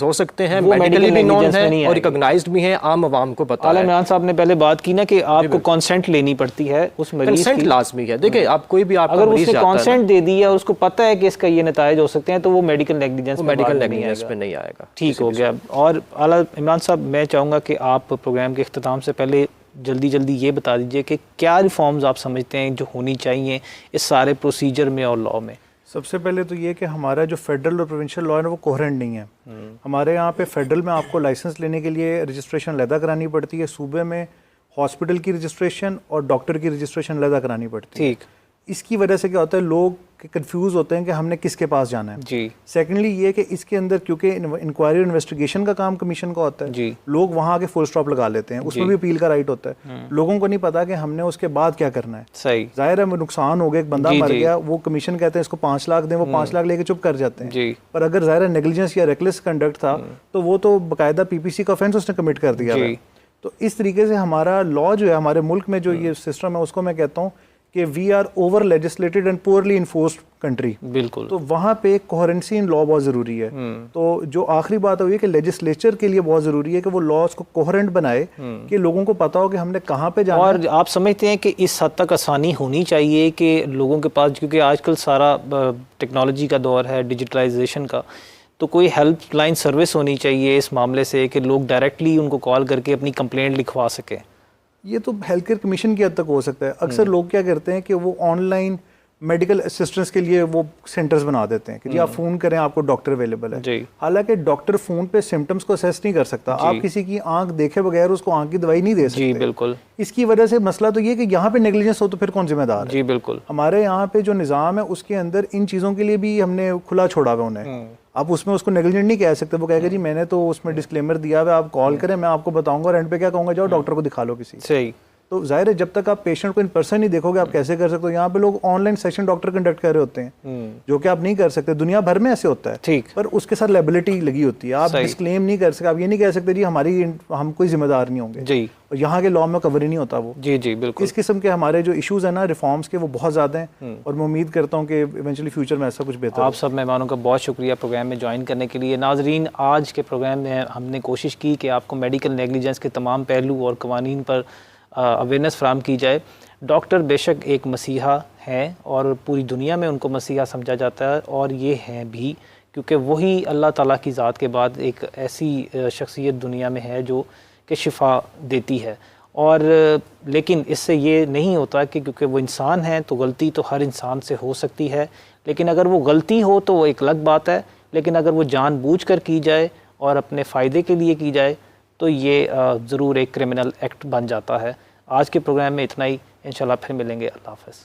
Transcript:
ہو سکتے ہیں، میڈیکلی بھی نون ہیں اور ریکگنائزڈ بھی ہیں، عام عوام کو پتہ ہے۔ اعلیٰ عمران صاحب نے پہلے بات کی نا کہ آپ کو کانسنٹ لینی پڑتی ہے اس مریض کی، کنسنٹ لازمی ہے۔ دیکھیں آپ کوئی بھی آپ کا اگر مریض اس نے جاتا ہے کانسنٹ دے دیا، اس کو پتہ ہے کہ اس کا یہ نتائج ہو سکتے ہیں، تو وہ میڈیکل نیگلیجنس پہ نہیں آئے گا۔ ٹھیک ہو گیا۔ اور اعلیٰ عمران صاحب میں چاہوں گا کہ آپ پروگرام کے اختتام سے پہلے جلدی یہ بتا دیجئے کہ کیا ریفارمز آپ سمجھتے ہیں جو ہونی چاہیے اس سارے پروسیجر میں اور لاء میں؟ سب سے پہلے تو یہ کہ ہمارا جو فیڈرل اور پروونشل لاء ہے وہ کوہرنٹ نہیں ہے۔ ہمارے یہاں پہ فیڈرل میں آپ کو لائسنس لینے کے لیے رجسٹریشن علیحدہ کرانی پڑتی ہے، صوبے میں ہاسپٹل کی رجسٹریشن اور ڈاکٹر کی رجسٹریشن علیحدہ کرانی پڑتی ہے۔ ٹھیک، اس کی وجہ سے کیا ہوتا ہے، لوگ کنفیوز ہوتے ہیں کہ ہم نے کس کے پاس جانا ہے۔ جی، سیکنڈلی یہ کہ اس کے اندر کیونکہ انکوائری اور انویسٹیگیشن کا کام کمیشن کا ہوتا ہے، جی، لوگ وہاں آگے فل سٹاپ لگا لیتے ہیں، اس میں بھی اپیل کا رائٹ ہوتا ہے۔ لوگوں کو نہیں پتا کہ ہم نے اس کے بعد کیا کرنا ہے۔ صحیح، ظاہر ہے نقصان ہو گیا، ایک بندہ مر گیا، وہ کمیشن کہتے ہیں اس کو 5 لاکھ دیں، وہ 5 لاکھ لے کے چپ کر جاتے ہیں۔ جی، پر اگر ظاہر ہے نیگلیجنس یا ریکلیس کنڈکٹ تھا تو وہ تو باقاعدہ پی پی سی کا آفینس اس نے کمٹ کر دیا ہے۔ تو اس طریقے سے ہمارا لاء جو ہے ہمارے ملک میں جو یہ سسٹم ہے اس کو میں کہتا ہوں کہ we are over legislated and poorly enforced country. بالکل، تو وہاں پہ کوہرنسی ان لاء بہت ضروری ہے۔ تو جو آخری بات ہوئی ہے کہ لیجسلیچر کے لیے بہت ضروری ہے کہ وہ لاءز کو کوہرنٹ بنائے کہ لوگوں کو پتا ہو کہ ہم نے کہاں پہ جانا ہے۔ اور آپ سمجھتے ہیں کہ اس حد تک آسانی ہونی چاہیے کہ لوگوں کے پاس، کیونکہ آج کل سارا ٹیکنالوجی کا دور ہے، ڈیجیٹلائزیشن کا، تو کوئی ہیلپ لائن سروس ہونی چاہیے اس معاملے سے کہ لوگ ڈائریکٹلی ان کو کال کر کے اپنی کمپلینٹ لکھوا سکیں؟ یہ تو ہیلتھ کیئر کمیشن کی حد تک ہو سکتا ہے۔ اکثر لوگ کیا کرتے ہیں کہ وہ آن لائن میڈیکل اسسٹنس کے لیے وہ سینٹرز بنا دیتے ہیں کہ جی آپ فون کریں، آپ کو ڈاکٹر اویلیبل ہے۔ حالانکہ ڈاکٹر فون پہ سمٹمس کو اسیس نہیں کر سکتا۔ آپ کسی کی آنکھ دیکھے بغیر اس کو آنکھ کی دوائی نہیں دے سکتے۔ جی بالکل۔ اس کی وجہ سے مسئلہ تو یہ کہ یہاں پہ نیگلیجنس ہو تو پھر کون ذمہ دار ہے؟ جی بالکل۔ ہمارے یہاں پہ جو نظام ہے اس کے اندر ان چیزوں کے لیے بھی ہم نے کھلا چھوڑا ہوا انہیں۔ آپ اس میں اس کو نیگلیجنٹ نہیں کہہ سکتے، وہ کہے گا جی میں نے تو اس میں ڈسکلیمر دیا ہوا ہے، آپ کال کریں، میں آپ کو بتاؤں گا، اور اینڈ پہ کیا کہوں گا، جاؤ ڈاکٹر کو دکھا لو کسی۔ صحیح۔ تو ظاہر ہے جب تک آپ پیشنٹ کو ان پرسن نہیں دیکھو گے آپ کیسے کر سکتے ہو؟ یہاں پہ لوگ on line session doctor conduct کر رہے ہوتے ہیں جو کہ آپ نہیں کر سکتے، دنیا بھر میں ایسے ہوتا ہے۔ ٹھیک، پر اس کے ساتھ لائبلٹی لگی ہوتی ہے، آپ ڈسکلیم نہیں کر سکتے، آپ یہ نہیں کہہ سکتے جی ہم کوئی ذمہ دار نہیں ہوں گے۔ جی، اور یہاں کے لاء میں کور ہی نہیں ہوتا وہ۔ جی جی بالکل۔ اس قسم کے ہمارے جو ایشوز ہیں نا ریفارمز کے، وہ بہت زیادہ ہیں، اور میں امید کرتا ہوں کہ ایونچولی فیوچر میں ایسا کچھ بہتر۔ آپ سب مہمانوں کا بہت شکریہ پروگرام میں جوائن کرنے کے لیے۔ ناظرین، آج کے پروگرام میں ہم نے کوشش کی کہ آپ کو میڈیکل نیگلیجنس کے تمام پہلو اور قوانین پر اویئرنیس فراہم کی جائے۔ ڈاکٹر بے شک ایک مسیحا ہیں اور پوری دنیا میں ان کو مسیحا سمجھا جاتا ہے، اور یہ ہیں بھی کیونکہ وہی اللہ تعالیٰ کی ذات کے بعد ایک ایسی شخصیت دنیا میں ہے جو کہ شفا دیتی ہے۔ اور لیکن اس سے یہ نہیں ہوتا کہ کیونکہ وہ انسان ہیں تو غلطی تو ہر انسان سے ہو سکتی ہے، لیکن اگر وہ غلطی ہو تو وہ ایک الگ بات ہے، لیکن اگر وہ جان بوجھ کر کی جائے اور اپنے فائدے کے لیے کی جائے تو یہ ضرور ایک کرمنل ایکٹ بن جاتا ہے۔ آج کے پروگرام میں اتنا ہی، انشاءاللہ پھر ملیں گے۔ اللہ حافظ۔